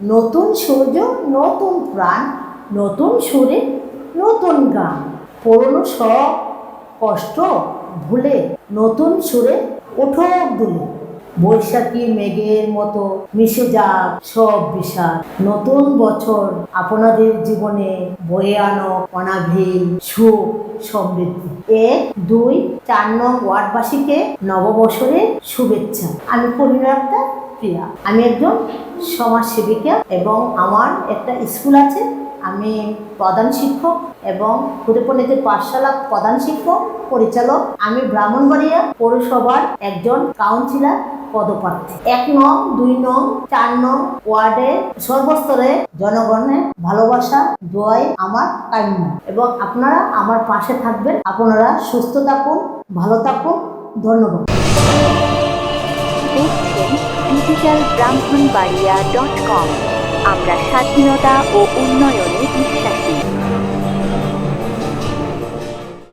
নতুন সূর্য, নতুন প্রাণ, নতুন সুরে নতুন গান। পুরনো সব কষ্ট ভুলে নতুন সুরে ওঠো দুলে। বৈশাখী মেঘের মতো মিশে যাক সব বিষাদ। নতুন বছর আপনাদের জীবনে বয়ে আনো অনাবিল সুখ সমৃদ্ধি। 1, 2, 4 নং ওয়ার্ডবাসীকে নববর্ষের শুভেচ্ছা। আমি কর্মীরা প্রিয়া। আমি একজন সমাজসেবিকা এবং আমার একটা স্কুল আছে। আমি প্রধান শিক্ষক এবং খুদেপল্লীতে পাঠশালা প্রধান শিক্ষক পরিচালক। আমি ব্রাহ্মণবাড়িয়া পৌরসভার একজন কাউন্সিলর পদপ্রার্থী। 1 নং, 2 নং, 4 নং ওয়ার্ডে সর্বস্তরে জনগণের ভালোবাসা দোয়াই আমার কাম্য এবং আপনারা আমার পাশে থাকবেন। আপনারা সুস্থ থাকুন, ভালো থাকুন। ধন্যবাদ। দেখছেন digitalbrahmanbaria.com। আমরা স্বাধীনতা ও উন্নয়নে